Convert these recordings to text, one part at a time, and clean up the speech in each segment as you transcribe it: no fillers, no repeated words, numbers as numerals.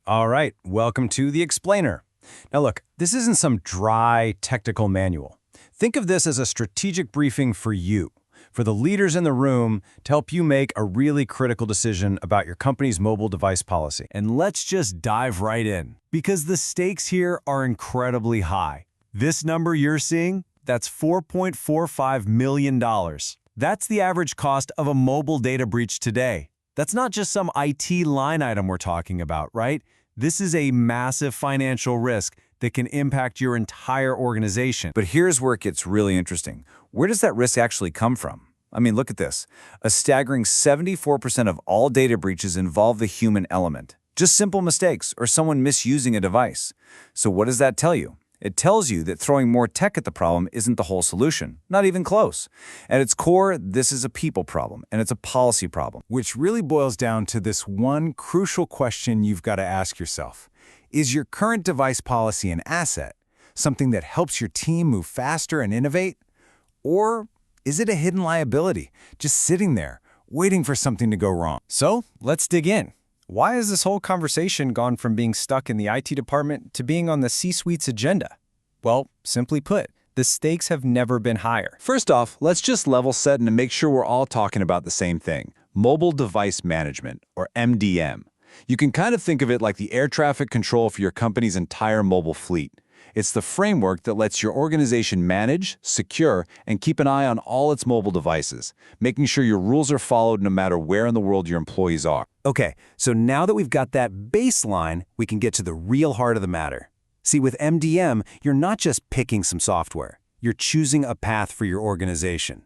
All right, welcome to The Explainer. Now look, this isn't some dry, technical manual. Think of this as a strategic briefing for you, for the leaders in the room, to help you make a really critical decision about your company's mobile device policy. And let's just dive right in, because the stakes here are incredibly high. This number you're seeing, that's $4.45 million. That's the average cost of a mobile data breach today. That's not just some IT line item we're talking about, right? This is a massive financial risk that can impact your entire organization. But here's where it gets really interesting. Where does that risk actually come from? I mean, look at this. A staggering 74% of all data breaches involve the human element. Just simple mistakes or someone misusing a device. So what does that tell you? It tells you that throwing more tech at the problem isn't the whole solution, not even close. At its core, this is a people problem, and it's a policy problem. Which really boils down to this one crucial question you've got to ask yourself. Is your current device policy an asset, something that helps your team move faster and innovate? Or is it a hidden liability, just sitting there, waiting for something to go wrong? So let's dig in. Why has this whole conversation gone from being stuck in the IT department to being on the C-suite's agenda? Well, simply put, the stakes have never been higher. First off, let's just level set and make sure we're all talking about the same thing. Mobile Device Management, or MDM. You can kind of think of it like the air traffic control for your company's entire mobile fleet. It's the framework that lets your organization manage, secure, and keep an eye on all its mobile devices, making sure your rules are followed no matter where in the world your employees are. Okay, so now that we've got that baseline, we can get to the real heart of the matter. See, with MDM, you're not just picking some software. You're choosing a path for your organization.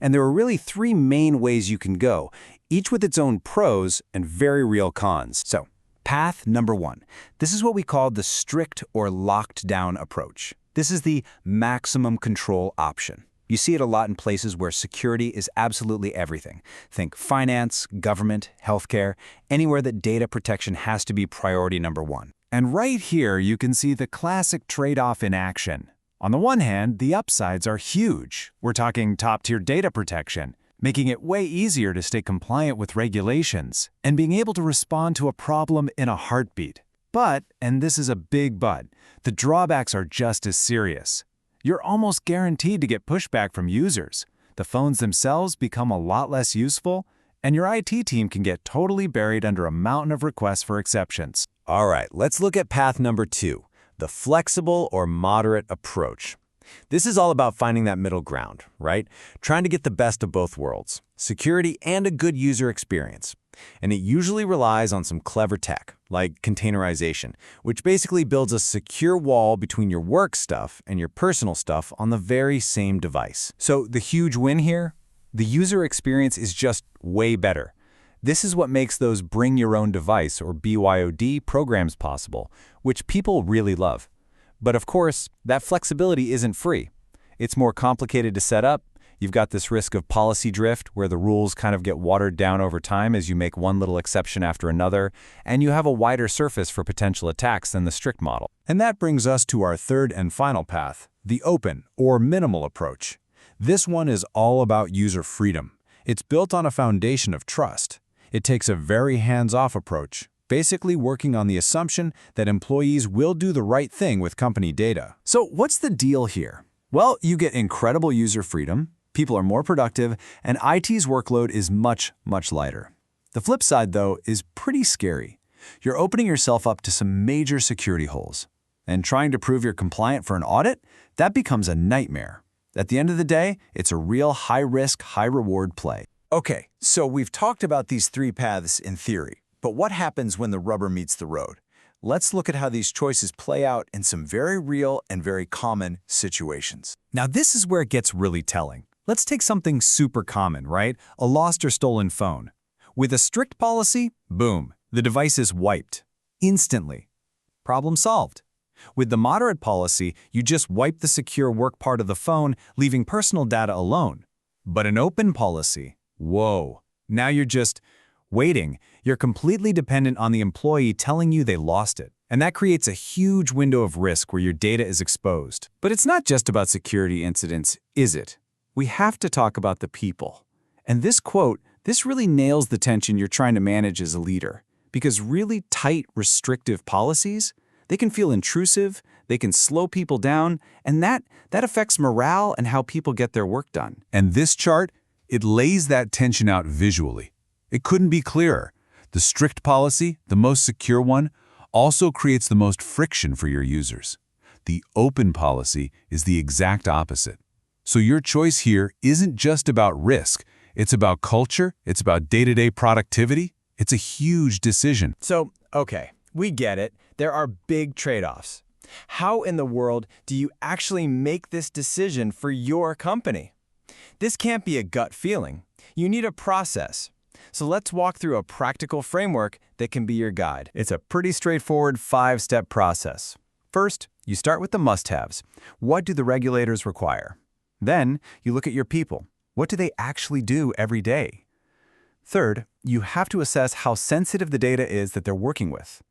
And there are really three main ways you can go, each with its own pros and very real cons. So, path number one. This is what we call the strict or locked down approach. This is the maximum control option. You see it a lot in places where security is absolutely everything. Think finance, government, healthcare, anywhere that data protection has to be priority number one. And right here, you can see the classic trade-off in action. On the one hand, the upsides are huge. We're talking top-tier data protection, making it way easier to stay compliant with regulations, and being able to respond to a problem in a heartbeat. But, and this is a big but, the drawbacks are just as serious. You're almost guaranteed to get pushback from users. The phones themselves become a lot less useful, and your IT team can get totally buried under a mountain of requests for exceptions. All right, let's look at path number two, the flexible or moderate approach. This is all about finding that middle ground, right? Trying to get the best of both worlds, security and a good user experience. And it usually relies on some clever tech, like containerization, which basically builds a secure wall between your work stuff and your personal stuff on the very same device. So the huge win here? The user experience is just way better. This is what makes those Bring Your Own Device, or BYOD, programs possible, which people really love. But of course, that flexibility isn't free. It's more complicated to set up. You've got this risk of policy drift, where the rules kind of get watered down over time as you make one little exception after another, and you have a wider surface for potential attacks than the strict model. And that brings us to our third and final path, the open or minimal approach. This one is all about user freedom. It's built on a foundation of trust. It takes a very hands-off approach, basically working on the assumption that employees will do the right thing with company data. So what's the deal here? Well, you get incredible user freedom, people are more productive, and IT's workload is much, much lighter. The flip side, though, is pretty scary. You're opening yourself up to some major security holes. And trying to prove you're compliant for an audit, that becomes a nightmare. At the end of the day, it's a real high-risk, high-reward play. Okay, so we've talked about these three paths in theory. But what happens when the rubber meets the road? Let's look at how these choices play out in some very real and very common situations. Now, this is where it gets really telling. Let's take something super common, right? A lost or stolen phone. With a strict policy, boom, the device is wiped. Instantly. Problem solved. With the moderate policy, you just wipe the secure work part of the phone, leaving personal data alone. But an open policy, whoa, now you're just waiting. You're completely dependent on the employee telling you they lost it. And that creates a huge window of risk where your data is exposed. But it's not just about security incidents, is it? We have to talk about the people. And this quote, this really nails the tension you're trying to manage as a leader. Because really tight, restrictive policies, they can feel intrusive, they can slow people down, and that affects morale and how people get their work done. And this chart, it lays that tension out visually. It couldn't be clearer. The strict policy, the most secure one, also creates the most friction for your users. The open policy is the exact opposite. So your choice here isn't just about risk. It's about culture, it's about day-to-day productivity. It's a huge decision. So, okay, we get it. There are big trade-offs. How in the world do you actually make this decision for your company? This can't be a gut feeling. You need a process. So let's walk through a practical framework that can be your guide. It's a pretty straightforward 5-step process. First, you start with the must-haves. What do the regulators require? Then, you look at your people. What do they actually do every day? Third, you have to assess how sensitive the data is that they're working with.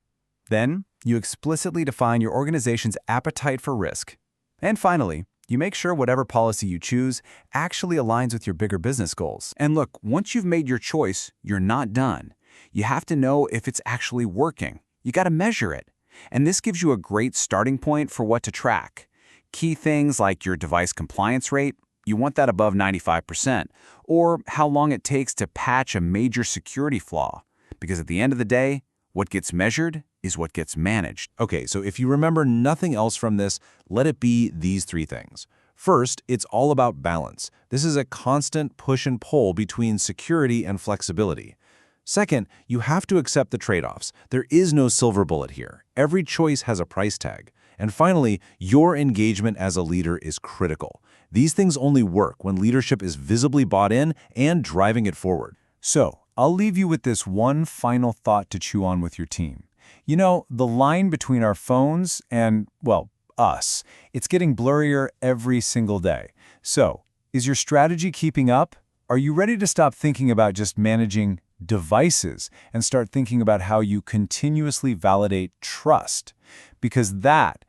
Then, you explicitly define your organization's appetite for risk. And finally, you make sure whatever policy you choose actually aligns with your bigger business goals. And look, once you've made your choice, you're not done. You have to know if it's actually working. You got to measure it. And this gives you a great starting point for what to track. Key things like your device compliance rate, you want that above 95%, or how long it takes to patch a major security flaw. Because at the end of the day, what gets measured is what gets managed. Okay, so if you remember nothing else from this, let it be these 3 things. First, it's all about balance. This is a constant push and pull between security and flexibility. Second, you have to accept the trade-offs. There is no silver bullet here. Every choice has a price tag. And finally, your engagement as a leader is critical. These things only work when leadership is visibly bought in and driving it forward. So, I'll leave you with this one final thought to chew on with your team. You know, the line between our phones and, well, us, it's getting blurrier every single day. So, is your strategy keeping up? Are you ready to stop thinking about just managing devices and start thinking about how you continuously validate trust? Because that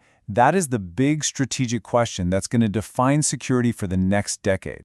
is the big strategic question that's going to define security for the next decade.